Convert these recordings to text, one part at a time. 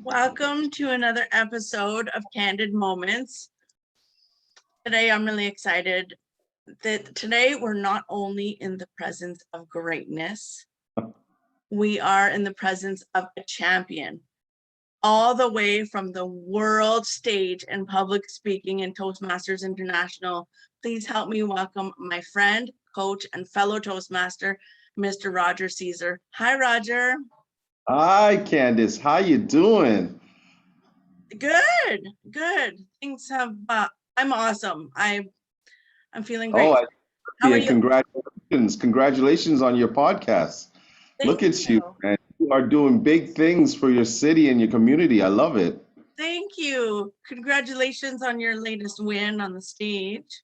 Welcome to another episode of Candid Moments. Today, I'm really excited that today we're not only in the presence of greatness, we are in the presence of a champion, all the way from the world stage in public speaking in Toastmasters International. Please help me welcome my friend, coach, and fellow Toastmaster, Mr. Roger Caesar. Hi, Roger. Hi, Candice. How you doing? Good. Things have. I'm awesome. I'm feeling great. Oh, How are you? Congratulations on your podcast. Look Thank at you, man. You are doing big things for your city and your community. I love it. Thank you. Congratulations on your latest win on the stage.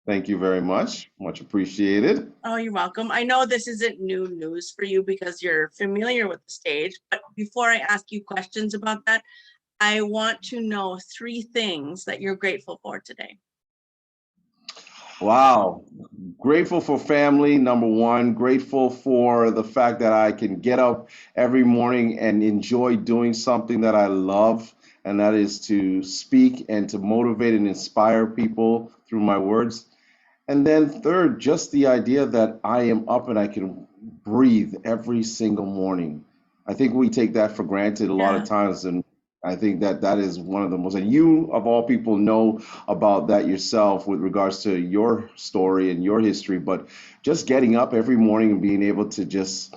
Thank you very much. Much appreciated. Oh, you're welcome. I know this isn't new news for you because you're familiar with the stage, but before I ask you questions about that, I want to know 3 things that you're grateful for today. Wow. Grateful for family, number one. Grateful for the fact that I can get up every morning and enjoy doing something that I love, and that is to speak and to motivate and inspire people through my words. And then third, just the idea that I am up and I can breathe every single morning. I think we take that for granted a lot of times, and I think that that is one of the most, and you of all people know about that yourself with regards to your story and your history, but just getting up every morning and being able to just,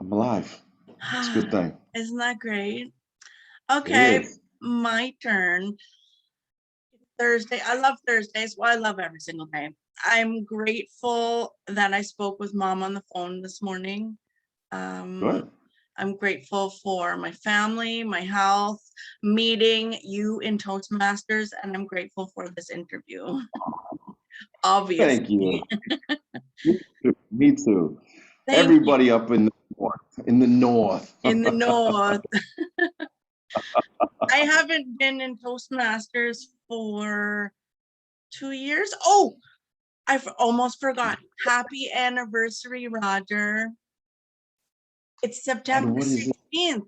I'm alive. It's a good thing. Isn't that great? It Okay, is. my turn. Thursday. I love Thursdays. Well, I love every single day. I'm grateful that I spoke with Mom on the phone this morning. Good. I'm grateful for my family, my health, meeting you in Toastmasters, and I'm grateful for this interview. Obviously. Thank you. Me too. Thank Everybody up in the north. In the north. in the north. I haven't been in Toastmasters for 2 years. Oh, I almost forgot. Happy anniversary, Roger. It's September What is it? 16th.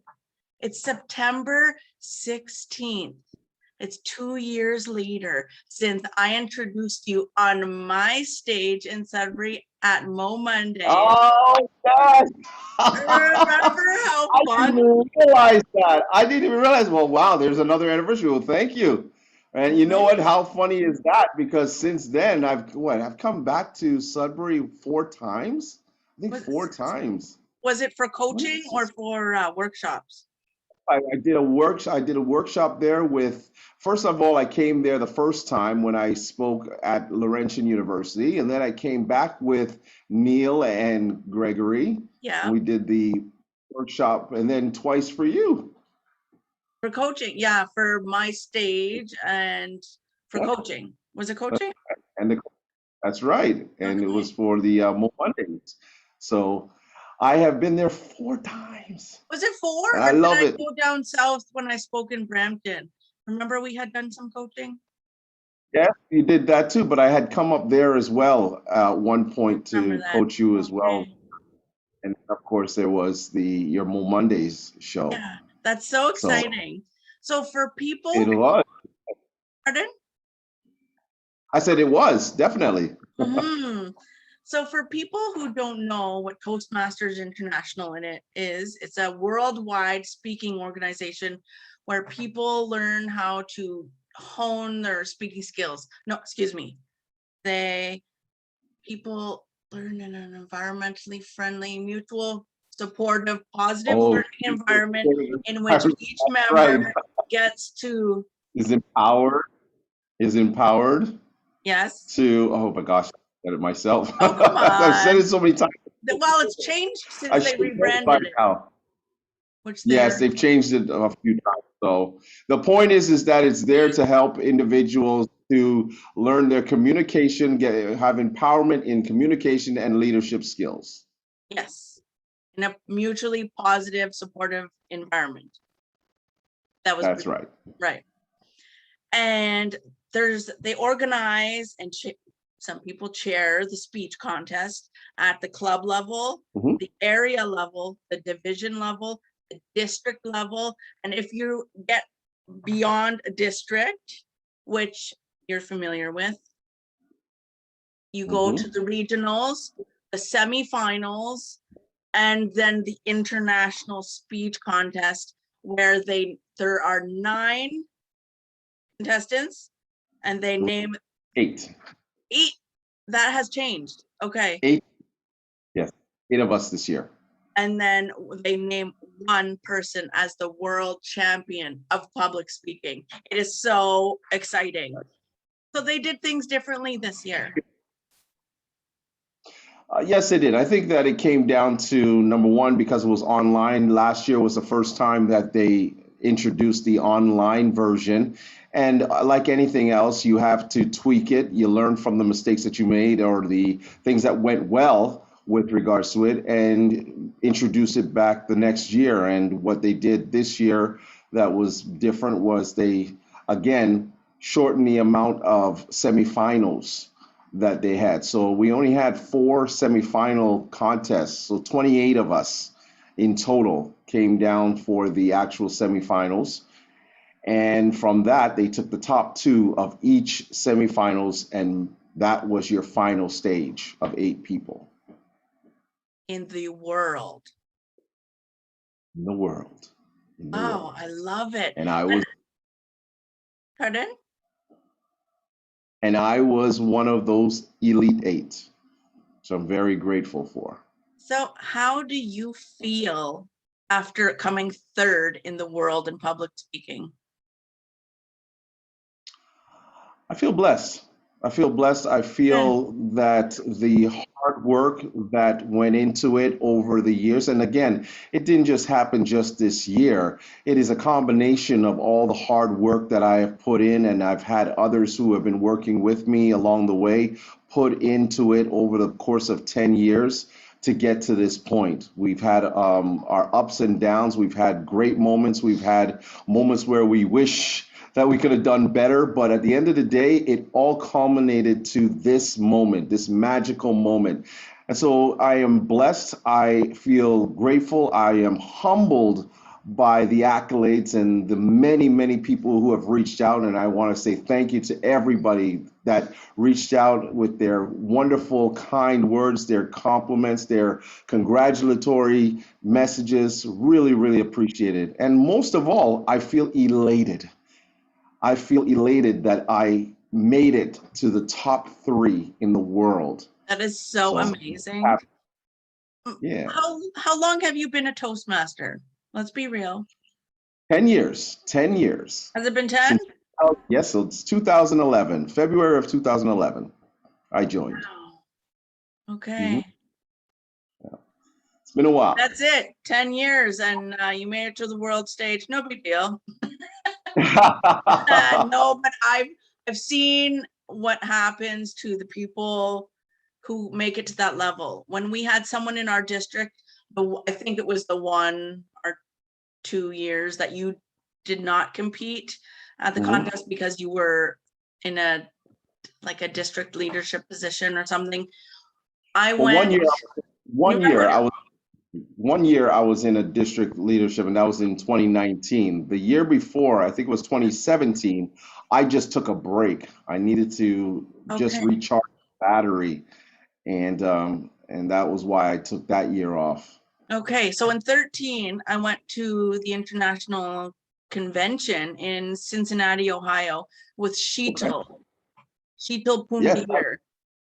It's September 16th. It's 2 years later since I introduced you on my stage in Sudbury at Mo Monday. Oh, yes. Remember how I fun? didn't even realize that. I didn't even realize, well, wow, there's another anniversary. Well, thank you. And you know what? How funny is that? Because since then, I've come back to Sudbury 4 times. I think 4 times. Was it for coaching or for workshops? I did a workshop there with, first of all, I came there the first time when I spoke at Laurentian University, and then I came back with Neil and Gregory. Yeah. We did the workshop, and then twice for you. For coaching, yeah, for my stage and for coaching. Was it coaching? And that's right, and it was for the Mo Mondays. So I have been there 4 times. Was it 4? I love it. Go down south when I spoke in Brampton. Remember we had done some coaching? Yeah, you did that too, but I had come up there as well at one point to coach you as well. And of course, there was your Mo Mondays show. Yeah, that's so exciting. So for people, it was. Pardon? I said it was, definitely. So for people who don't know what Toastmasters International is, it's a worldwide speaking organization where people learn how to hone their speaking skills. No, excuse me. People learn in an environmentally friendly, mutual, supportive, positive learning environment in which each member gets to is empowered. Yes. To, oh my gosh, I said it myself. Oh, come on. I've said it so many times. Well, it's changed since they rebranded it. Yes, they've changed it a few times. So the point is that it's there to help individuals to learn their communication, have empowerment in communication and leadership skills. Yes, in a mutually positive, supportive environment. That's right. Right. And they organize and some people chair the speech contest at the club level, the area level, the division level, the district level. And if you get beyond a district, which you're familiar with, you go to the regionals, the semifinals, and then the international speech contest, where there are 9 contestants, and they name 8. 8. That has changed. Okay. 8. Yes, 8 of us this year. And then they name one person as the world champion of public speaking. It is so exciting. So they did things differently this year. Yes, it did. I think that it came down to, number one, because it was online. Last year was the first time that they introduced the online version. And like anything else, you have to tweak it. You learn from the mistakes that you made or the things that went well with regards to it and introduce it back the next year. And what they did this year that was different was they, again, shortened the amount of semifinals that they had. So we only had 4 semifinal contests. So 28 of us in total came down for the actual semifinals. And from that, they took the top 2 of each semifinals, and that was your final stage of 8 people. In the world. In the world. Oh, I love it. And I was. Pardon? And I was one of those elite 8. So I'm very grateful for. So how do you feel after coming 3rd in the world in public speaking? I feel blessed. I feel blessed. I feel that the hard work that went into it over the years, and again, it didn't just happen just this year. It is a combination of all the hard work that I have put in, and I've had others who have been working with me along the way put into it over the course of 10 years to get to this point. We've had our ups and downs. We've had great moments. We've had moments where we wish that we could have done better, but at the end of the day, it all culminated to this moment, this magical moment. And so I am blessed. I feel grateful. I am humbled by the accolades and the many, many people who have reached out. And I want to say thank you to everybody that reached out with their wonderful, kind words, their compliments, their congratulatory messages. Really, really appreciate it. And most of all, I feel elated. I feel elated that I made it to the top 3 in the world. That is so amazing. Yeah. How long have you been a Toastmaster? Let's be real. 10 years. 10 years. Has it been 10? Yes, so it's 2011, February of 2011. I joined. Wow. Okay. Yeah. It's been a while. That's it. 10 years, and you made it to the world stage. No big deal. No, but I've seen what happens to the people who make it to that level. When we had someone in our district, I think it was the 1 or 2 years that you did not compete at the contest because you were in a district leadership position or something. One year I was in a district leadership, and that was in 2019. The year before, I think it was 2017, I just took a break. I needed to just recharge the battery, and that was why I took that year off. Okay, so in 2013, I went to the international convention in Cincinnati, Ohio, with Sheetal Pundir,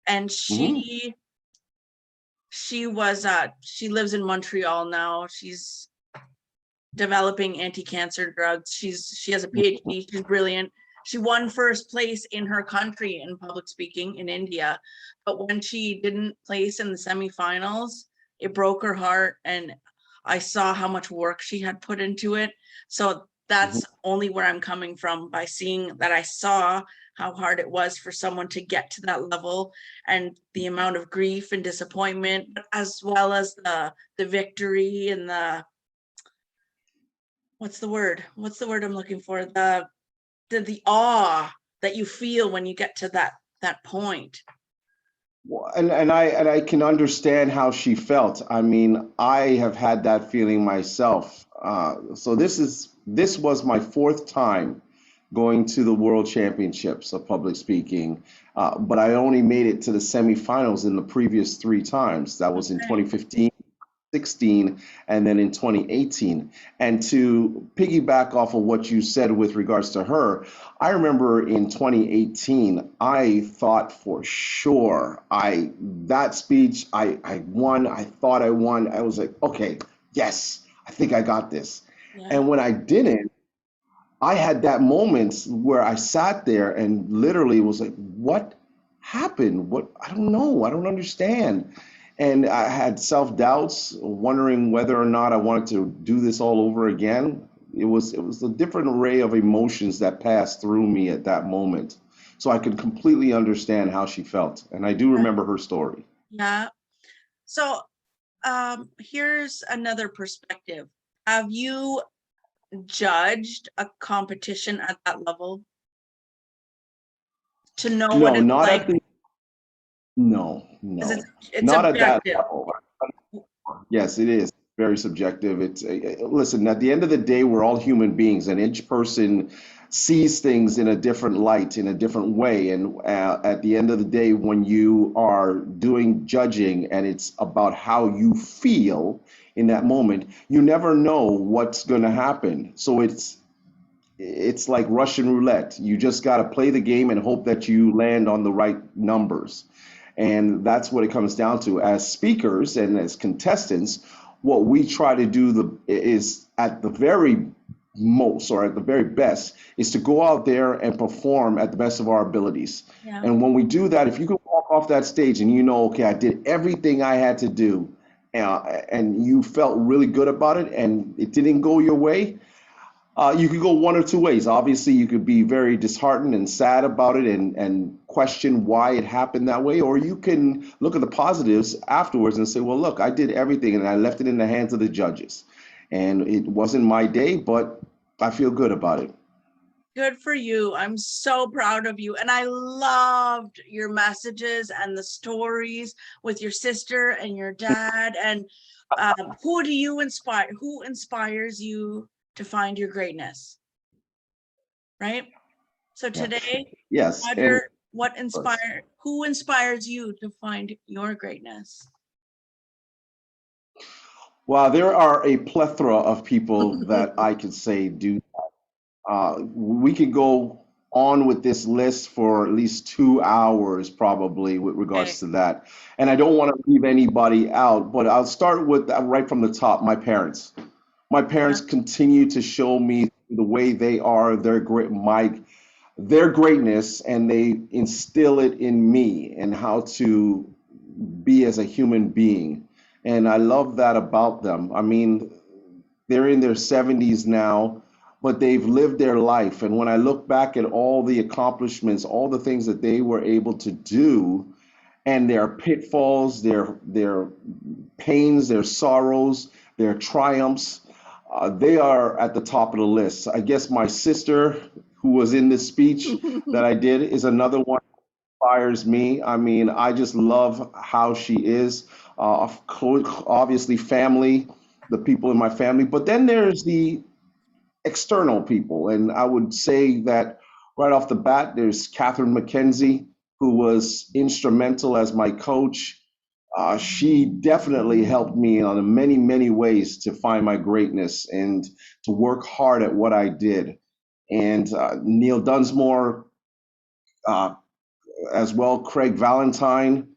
and she lives in Montreal now. She's developing anti-cancer drugs. She has a PhD. She's brilliant. She won first place in her country in public speaking in India, but when she didn't place in the semifinals, it broke her heart, and I saw how much work she had put into it. So that's only where I'm coming from, by seeing that. I saw how hard it was for someone to get to that level, and the amount of grief and disappointment, as well as the victory and the, what's the word I'm looking for? The awe that you feel when you get to that point. And I can understand how she felt. I mean, I have had that feeling myself. So this was my fourth time going to the World Championships of public speaking, but I only made it to the semifinals in the previous three times. That was in Okay. 2015. 16 and then in 2018. And to piggyback off of what you said with regards to her, I remember in 2018 I thought for sure I that speech I won. I thought I won. I was like, okay, yes, I think I got this. Yeah. And when I didn't, I had that moment where I sat there and literally was like, what happened? What? I don't know. I don't understand. And I had self-doubts, wondering whether or not I wanted to do this all over again. It was a different array of emotions that passed through me at that moment. So I could completely understand how she felt. And I do remember her story. Yeah. So here's another perspective. Have you judged a competition at that level to know what No, it's not like? at the no, 'Cause no, it's not at that objective. level. Yes, it is very subjective. It's listen, at the end of the day, we're all human beings, and each person sees things in a different light, in a different way. And at the end of the day, when you are doing judging and it's about how you feel in that moment, you never know what's going to happen. So it's like Russian roulette. You just got to play the game and hope that you land on the right numbers. And that's what it comes down to. As speakers and as contestants, what we try to do is at the very most or at the very best is to go out there and perform at the best of our abilities. Yeah. And when we do that, if you can walk off that stage and you know, okay, I did everything I had to do, and you felt really good about it and it didn't go your way, you could go one or two ways. Obviously, you could be very disheartened and sad about it and question why it happened that way. Or you can look at the positives afterwards and say, well, look, I did everything and I left it in the hands of the judges. And it wasn't my day, but I feel good about it. Good for you. I'm so proud of you. And I loved your messages and the stories with your sister and your dad. And who do you inspire? Who inspires you to find your greatness? Right? So Yeah. today, Yes. And Roger, who inspires you to find your greatness? while there are a plethora of people that I could say do, we could go on with this list for at least 2 hours, probably, with Okay. regards to that. And I don't want to leave anybody out, but I'll start with right from the top. My parents. My Yeah. parents continue to show me the way they are, their greatness, and they instill it in me and how to be as a human being. And I love that about them. I mean, they're in their 70s now, but they've lived their life. And when I look back at all the accomplishments, all the things that they were able to do, and their pitfalls, their pains, their sorrows, their triumphs, they are at the top of the list. I guess my sister, who was in this speech that I did, is another one who inspires me. I mean, I just love how she is. Obviously, family, the people in my family, but then there's the external people. And I would say that right off the bat, there's Catherine Mckenzie, who was instrumental as my coach. She definitely helped me on many, many ways to find my greatness and to work hard at what I did. And Neil Dunsmore, uh, as well, Craig Valentine,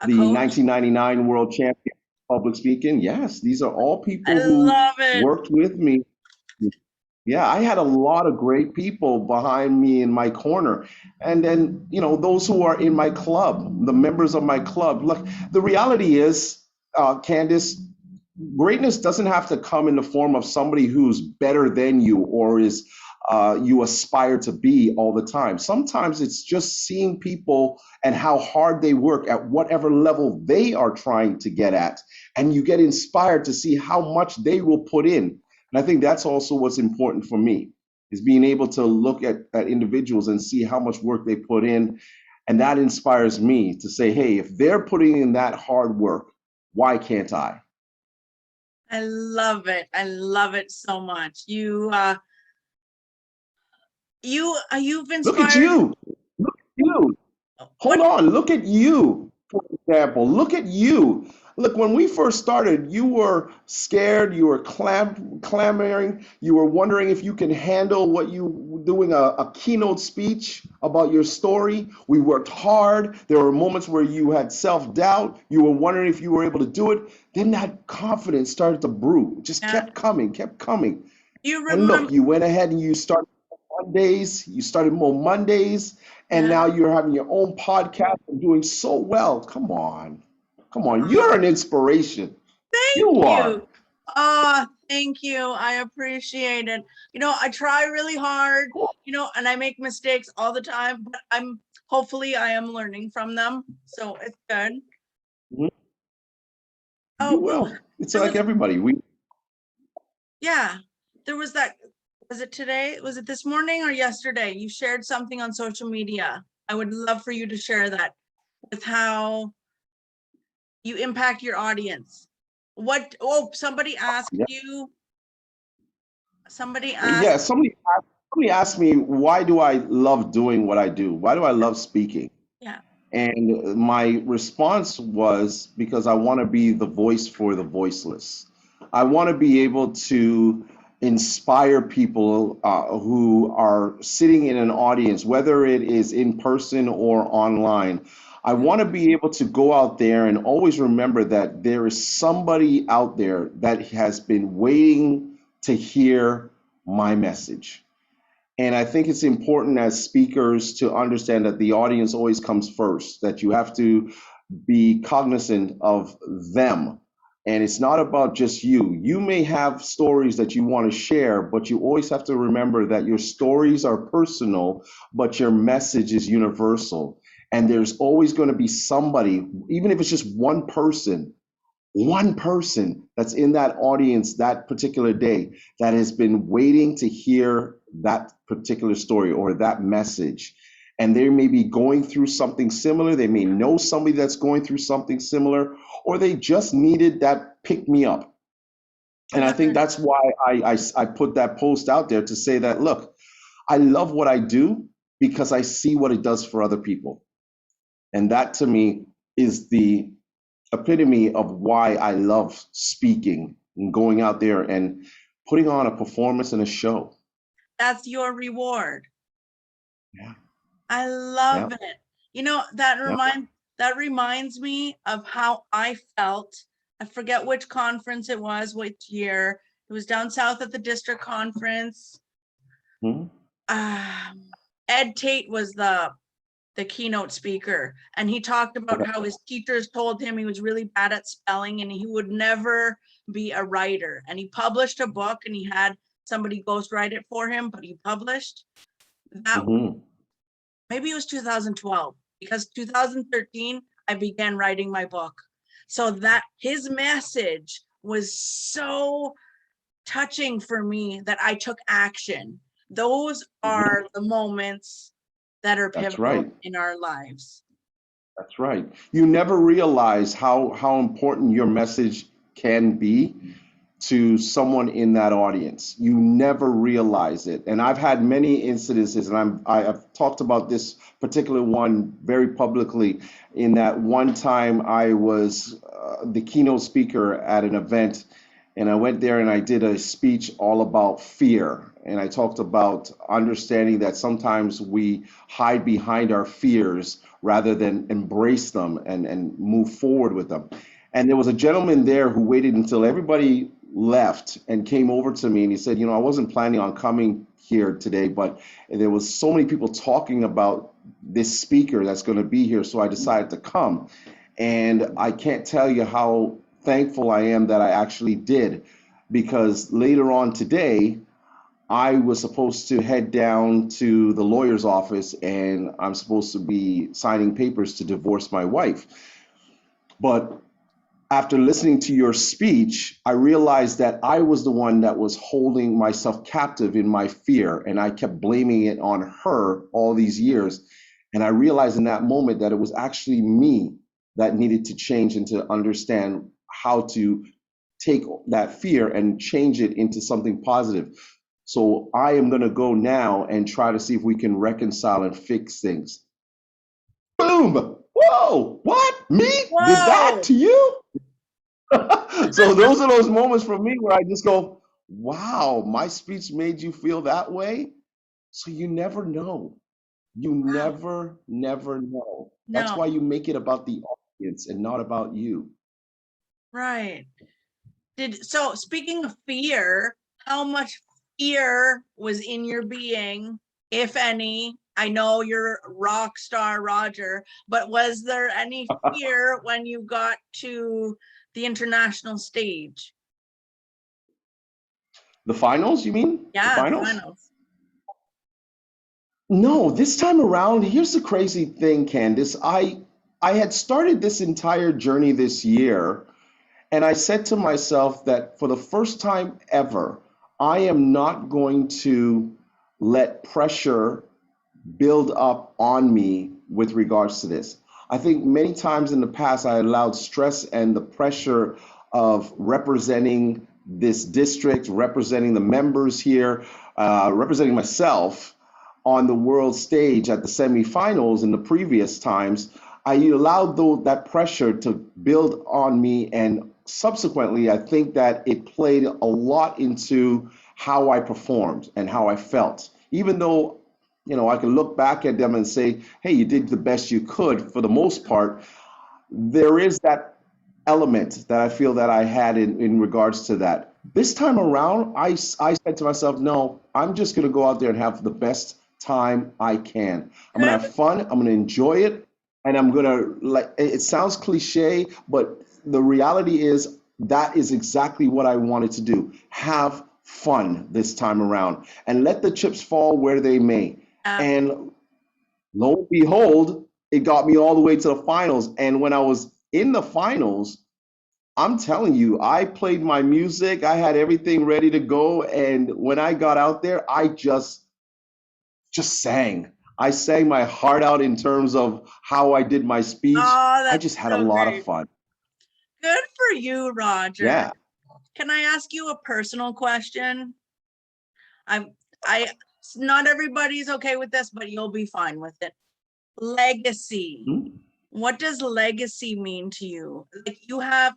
A the coach. 1999 world champion public speaking. Yes, these are all I people who love it. worked with me. Yeah, I had a lot of great people behind me in my corner. And then, those who are in my club, the members of my club. Look, the reality is, Candice, greatness doesn't have to come in the form of somebody who's better than you or is you aspire to be all the time. Sometimes it's just seeing people and how hard they work at whatever level they are trying to get at. And you get inspired to see how much they will put in. And I think that's also what's important for me is being able to look at individuals and see how much work they put in And that inspires me to say, hey, if they're putting in that hard work, why can't I? I love it. I love it so much. You've Look at inspired. you. Look at you. Hold What? on, look at you, for example. Look at you. Look, when we first started, you were scared, you were clamoring, you were wondering if you can handle what you doing a keynote speech about your story. We worked hard. There were moments where you had self-doubt. You were wondering if you were able to do it. Then that confidence started to brew. It just Yeah. kept coming, kept coming. You And look, remember? you went ahead and you started Mondays, you started more Mondays, and Yeah. now you're having your own podcast and doing so well. Come on. Come on. Oh, You're an inspiration. thank You are. you. Oh, thank you. I appreciate it. I try really hard, and I make mistakes all the time, but hopefully I am learning from them. So it's good. Mhm. You Oh, will. It's there like was, everybody. yeah, there was that. Was it today? Was it this morning or yesterday? You shared something on social media. I would love for you to share that with how you impact your audience. Somebody asked Yeah. you, somebody asked, Yeah, somebody asked me, why do I love doing what I do? Why do I love speaking? yeah, And my response was because I want to be the voice for the voiceless. I want to be able to inspire people who are sitting in an audience, whether it is in person or online. I want to be able to go out there and always remember that there is somebody out there that has been waiting to hear my message. And I think it's important as speakers to understand that the audience always comes first, that you have to be cognizant of them. And it's not about just you. You may have stories that you want to share, but you always have to remember that your stories are personal, but your message is universal. And there's always going to be somebody, even if it's just one person that's in that audience that particular day that has been waiting to hear that particular story or that message. And they may be going through something similar. They may know somebody that's going through something similar, or they just needed that pick me up. And I think 100. that's why I put that post out there to say that, look, I love what I do because I see what it does for other people. And that to me is the epitome of why I love speaking and going out there and putting on a performance and a show. That's your reward. Yeah, I yeah, love it. That yeah. reminds me of how I felt. I forget which conference it was, which year. It was down south at the district conference. Mhm. Ed Tate was the keynote speaker, and he talked about Okay. how his teachers told him he was really bad at spelling and he would never be a writer. And he published a book and he had somebody ghostwrite it for him, but he published that. Mhm. Maybe it was 2012, because 2013 I began writing my book. So that his message was so touching for me that I took action. Those Mhm. are the moments that are That's pivotal right. in our lives. That's right. You never realize how important your message can be to someone in that audience. You never realize it. And I've had many incidences, and I've talked about this particular one very publicly. In that one time, I was the keynote speaker at an event, and I went there and I did a speech all about fear. And I talked about understanding that sometimes we hide behind our fears rather than embrace them and move forward with them. And there was a gentleman there who waited until everybody left and came over to me and he said, I wasn't planning on coming here today, but there was so many people talking about this speaker that's going to be here, so I decided to come. And I can't tell you how thankful I am that I actually did, because later on today, I was supposed to head down to the lawyer's office and I'm supposed to be signing papers to divorce my wife. But after listening to your speech, I realized that I was the one that was holding myself captive in my fear, and I kept blaming it on her all these years. And I realized in that moment that it was actually me that needed to change and to understand how to take that fear and change it into something positive. So I am going to go now and try to see if we can reconcile and fix things. Boom! Whoa! What? Me? Did that Whoa. to you? So those are those moments for me where I just go, wow, my speech made you feel that way? So you never know. You Wow. never know. That's No. why you make it about the audience and not about you. Right. So speaking of fear, how much fear was in your being, if any? I know you're rock star Roger, but was there any fear when you got to the international stage? The finals, you mean? The Yeah, the finals? finals. No, this time around, here's the crazy thing, Candice. I had started this entire journey this year, and I said to myself that for the first time ever, I am not going to let pressure build up on me with regards to this. I think many times in the past, I allowed stress and the pressure of representing this district, representing the members here, representing myself on the world stage at the semifinals in the previous times. I allowed that pressure to build on me, and subsequently, I think that it played a lot into how I performed and how I felt. Even though I can look back at them and say, hey, you did the best you could for the most part. There is that element that I feel that I had in regards to that. This time around, I said to myself, no, I'm just going to go out there and have the best time I can. I'm going to Good. have fun. I'm going to enjoy it. And I'm going to, like, it sounds cliche, but the reality is that is exactly what I wanted to do. Have fun this time around and let the chips fall where they may. And lo and behold, it got me all the way to the finals. And when I was in the finals, I'm telling you, I played my music, I had everything ready to go. And when I got out there, I just sang. I sang my heart out in terms of how I did my speech. Oh, I that's just had a so lot of great. fun. Good for you, Roger. Yeah. Can I ask you a personal question? I not everybody's okay with this, but you'll be fine with it. Legacy. Mhm. What does legacy mean to you? Like, you have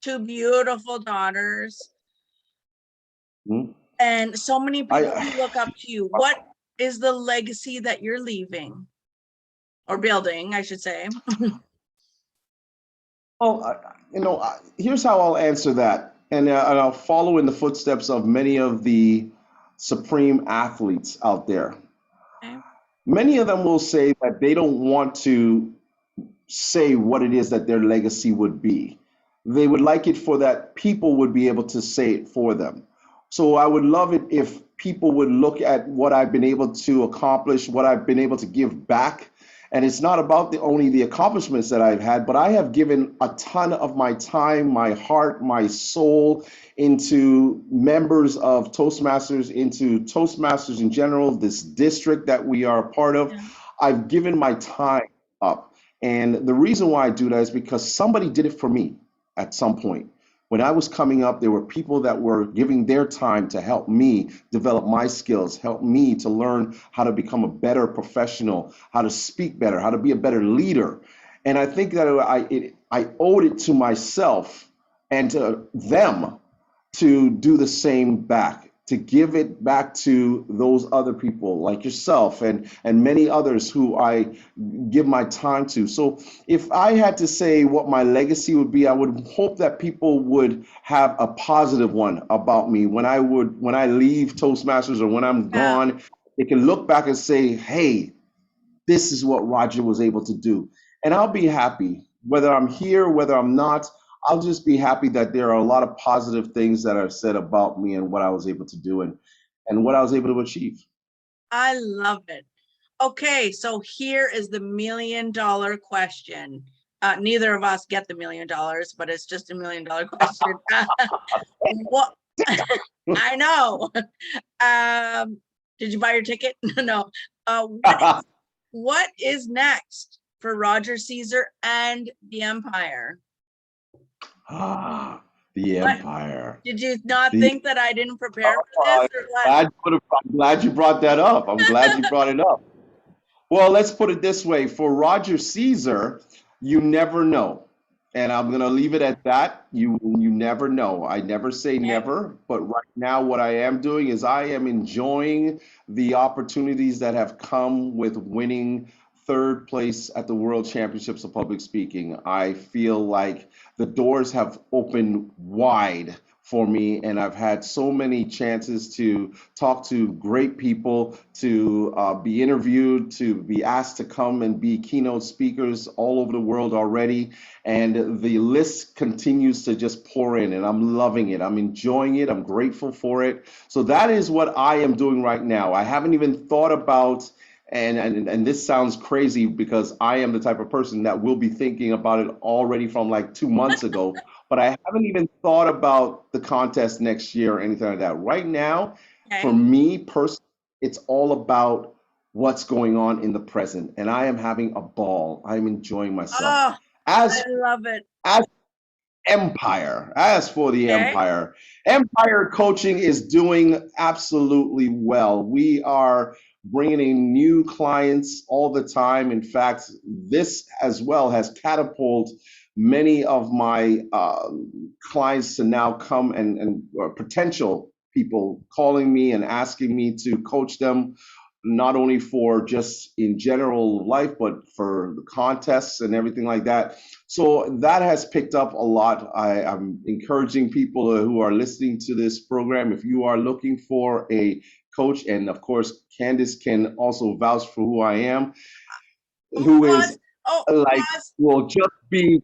two beautiful daughters Mhm. and so many people I who look up to you. What is the legacy that you're leaving or building, I should say? Well, here's how I'll answer that, and I'll follow in the footsteps of many of the supreme athletes out there. Okay. Many of them will say that they don't want to say what it is that their legacy would be. They would like it for that people would be able to say it for them. So I would love it if people would look at what I've been able to accomplish, what I've been able to give back. And it's not about only the accomplishments that I've had, but I have given a ton of my time, my heart, my soul into members of Toastmasters, into Toastmasters in general, this district that we are a part of. Yeah. I've given my time up. And the reason why I do that is because somebody did it for me at some point. When I was coming up, there were people that were giving their time to help me develop my skills, help me to learn how to become a better professional, how to speak better, how to be a better leader. And I think that I owed it to myself and to them to do the same back, to give it back to those other people like yourself and many others who I give my time to. So if I had to say what my legacy would be, I would hope that people would have a positive one about me when I leave Toastmasters or when I'm Yeah. gone. They can look back and say, hey, this is what Roger was able to do. And I'll be happy, whether I'm here, whether I'm not. I'll just be happy that there are a lot of positive things that are said about me and what I was able to do and what I was able to achieve. I love it. Okay, so here is the $1 million question. Neither of us get the $1 million, but it's just $1 million question. What? I know. Did you buy your ticket? No. what is next for Roger Caesar and the Empire? The What? Empire. Did you not The think that I didn't prepare for this, or what? I'm glad you brought that up. I'm glad you brought it up. Well, let's put it this way. For Roger Caesar, you never know. And I'm going to leave it at that. You never know. I never say Okay. never, but right now what I am doing is I am enjoying the opportunities that have come with winning third place at the World Championships of Public Speaking. I feel like the doors have opened wide for me, and I've had so many chances to talk to great people, to be interviewed, to be asked to come and be keynote speakers all over the world already. And the list continues to just pour in, and I'm loving it. I'm enjoying it. I'm grateful for it. So that is what I am doing right now. I haven't even thought about, and this sounds crazy because I am the type of person that will be thinking about it already from like 2 months ago, but I haven't even thought about the contest next year or anything like that. Right now, for Okay. me personally, it's all about what's going on in the present, and I am having a ball. I'm enjoying myself. Oh, As I love it. as Empire, as for the Okay. Empire Coaching is doing absolutely well. We are bringing in new clients all the time. In fact, this as well has catapulted many of my clients to now come and potential people calling me and asking me to coach them, not only for just in general life, but for the contests and everything like that. So that has picked up a lot. I'm encouraging people who are listening to this program, if you are looking for a coach, and of course, Candace can also vouch for who I am, Oh, who pause. is Oh, like, pause. will just be,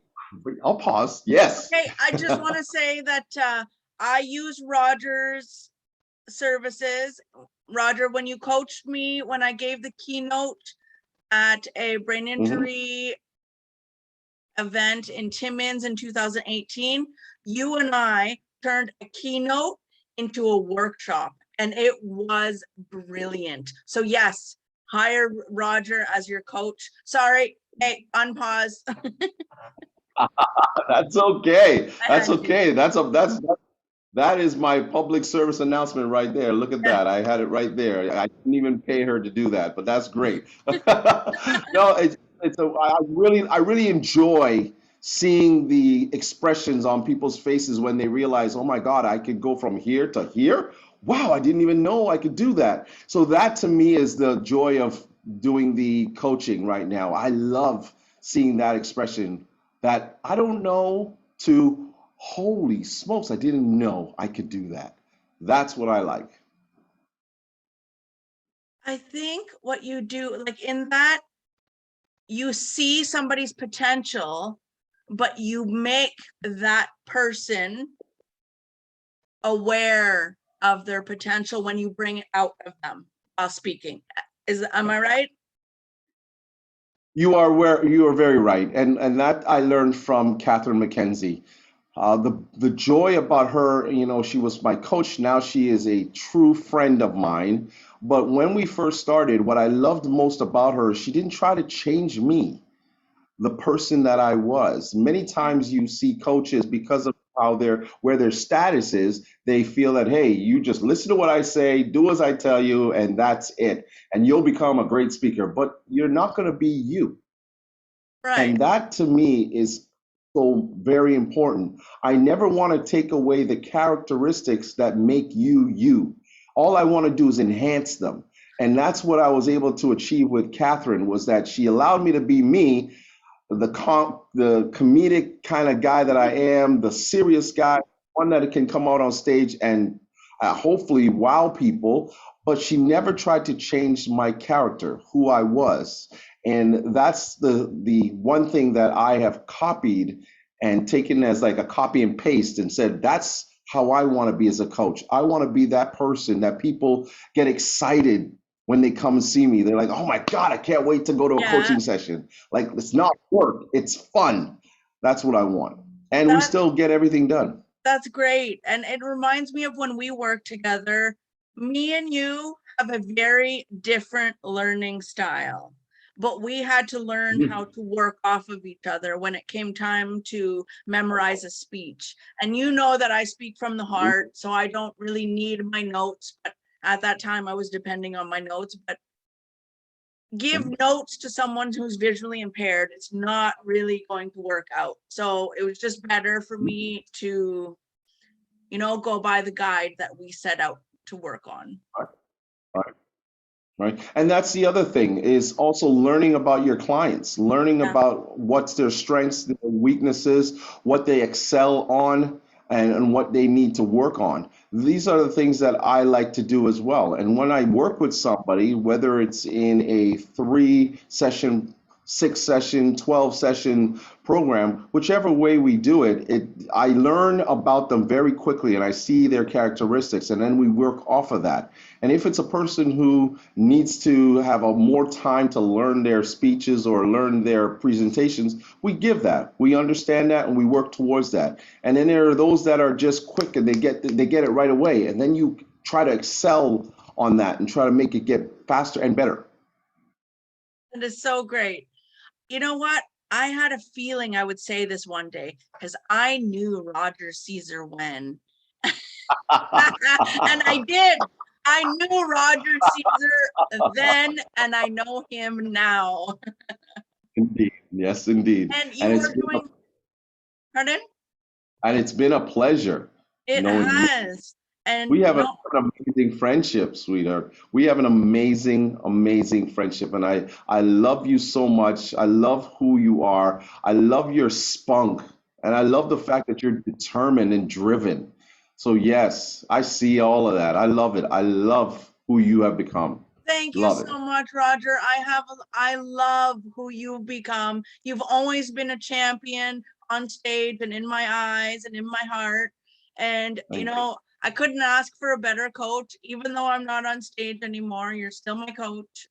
I'll pause. Yes. Okay, I just want to say that I use Roger's services. Roger, when you coached me, when I gave the keynote at a brain injury event in Timmins in 2018, you and I turned a keynote into a workshop, and it was brilliant. So yes, hire Roger as your coach. Sorry, hey, unpause. That's okay. I That's had to. okay. That is my public service announcement right there. Look at that. I had it right there. I didn't even pay her to do that, but that's great. No, I really enjoy seeing the expressions on people's faces when they realize, oh my God, I could go from here to here. Wow, I didn't even know I could do that. So that to me is the joy of doing the coaching right now. I love seeing that expression that I don't know to holy smokes, I didn't know I could do that. That's what I like. I think what you do, like in that, you see somebody's potential, but you make that person aware of their potential when you bring it out of them while speaking. Am I right? You are very right, and that I learned from Catherine Mckenzie. The joy about her, she was my coach. Now she is a true friend of mine. But when we first started, what I loved most about her, she didn't try to change me, the person that I was. Many times you see coaches, because of where their status is, they feel that, hey, you just listen to what I say, do as I tell you, and that's it. And you'll become a great speaker, but you're not going to be you. Right. And that to me is so very important. I never want to take away the characteristics that make you you. All I want to do is enhance them. And that's what I was able to achieve with Catherine, was that she allowed me to be me, the comedic kind of guy that I am, the serious guy, one that can come out on stage and hopefully wow people. But she never tried to change my character, who I was. And that's the one thing that I have copied and taken as like a copy and paste and said, that's how I want to be as a coach. I want to be that person that people get excited when they come and see me. They're like, oh my God, I can't wait to go to a Yeah. coaching session. Like, it's not work, it's fun. That's what I want. And we still get everything done. That's great. And it reminds me of when we worked together. Me and you have a very different learning style. but we had to learn how to work off of each other when it came time to memorize a speech. And you know that I speak from the heart, so I don't really need my notes. But at that time, I was depending on my notes. But give notes to someone who's visually impaired, it's not really going to work out. So it was just better for me to, you know, go by the guide that we set out to work on. Right. Right. And that's the other thing, is also learning about your clients, learning Yeah. about what's their strengths, their weaknesses, what they excel on, and what they need to work on. These are the things that I like to do as well. And when I work with somebody, whether it's in a 3-session, 6-session, 12-session program, whichever way we do it, I learn about them very quickly and I see their characteristics, and then we work off of that. And if it's a person who needs to have a more time to learn their speeches or learn their presentations, we give that. We understand that and we work towards that. And then there are those that are just quick and they get it right away. And then you try to excel on that and try to make it get faster and better. It is so great. You know what? I had a feeling I would say this one day because I knew Roger Caesar when. And I did. I knew Roger Caesar then, and I know him now. Indeed. Yes, indeed. And you are doing, pardon? And it's been a pleasure. It has. And we have an amazing friendship, sweetheart. We have an amazing, amazing friendship. And I love you so much. I love who you are. I love your spunk. And I love the fact that you're determined and driven. So yes, I see all of that. I love it. I love who you have become. Thank you so much, Roger. I love who you've become. You've always been a champion on stage and in my eyes and in my heart. And, you know, I couldn't ask for a better coach, even though I'm not on stage anymore. You're still my coach.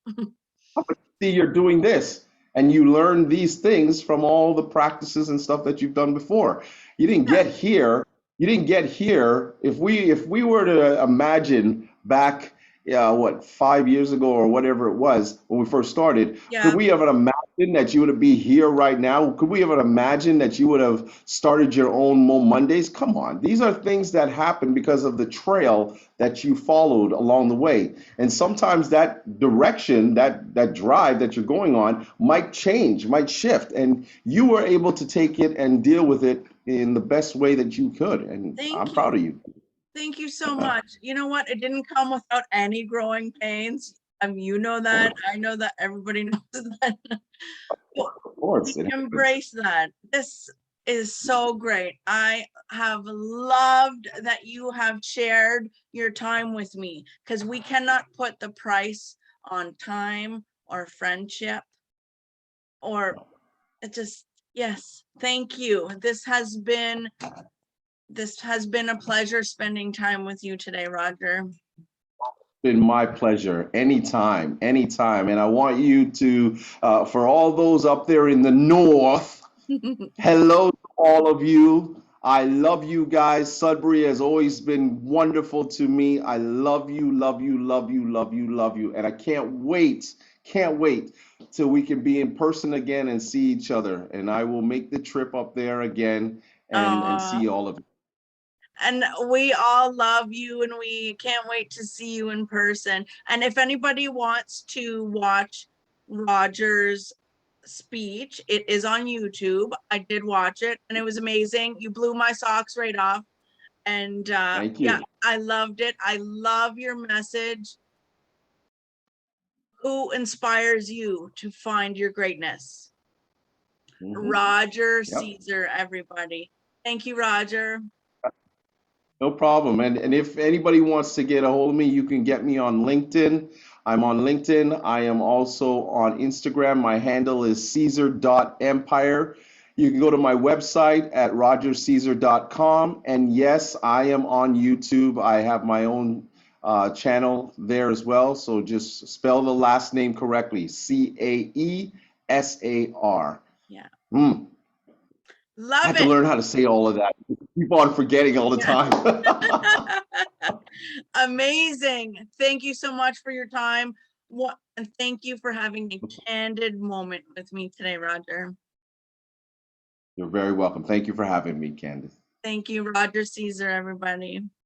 See, you're doing this and you learn these things from all the practices and stuff that you've done before. You didn't get here. You didn't get here. If we were to imagine back, 5 years ago or whatever it was when we first started, could we have imagined that you would be here right now? Could we have imagined that you would have started your own Mo Mondays? Come on. These are things that happen because of the trail that you followed along the way. And sometimes that direction, that drive that you're going on might change, might shift. And you were able to take it and deal with it in the best way that you could. And I'm proud of you. Thank you so much. You know what? It didn't come without any growing pains. You know that. I know that. Everybody knows that. Of course. Embrace that. This is so great. I have loved that you have shared your time with me, because we cannot put the price on time or friendship, or it just, yes, thank you. This has been a pleasure spending time with you today, Roger. It's been my pleasure. Anytime, anytime. And I want you to, for all those up there in the north, hello to all of you. I love you guys. Sudbury has always been wonderful to me. I love you, love you, love you, love you, love you. And I can't wait till we can be in person again and see each other. And I will make the trip up there again and see all of you. And we all love you, and we can't wait to see you in person. And if anybody wants to watch Roger's speech, it is on YouTube. I did watch it and it was amazing. You blew my socks right off. And Thank you. Yeah, I loved it. I love your message. Who inspires you to find your greatness? Roger Caesar, everybody. Thank you, Roger. No problem. And if anybody wants to get a hold of me, you can get me on LinkedIn. I'm on LinkedIn. I am also on Instagram. My handle is caesar.empire. You can go to my website at rogercaesar.com. And yes, I am on YouTube. I have my own channel there as well. So just spell the last name correctly. Caesar. Yeah. I have to learn how to say all of that. Keep on forgetting all the time. Amazing. Thank you so much for your time. And thank you for having a candid moment with me today, Roger. You're very welcome. Thank you for having me, Candace. Thank you, Roger Caesar, everybody.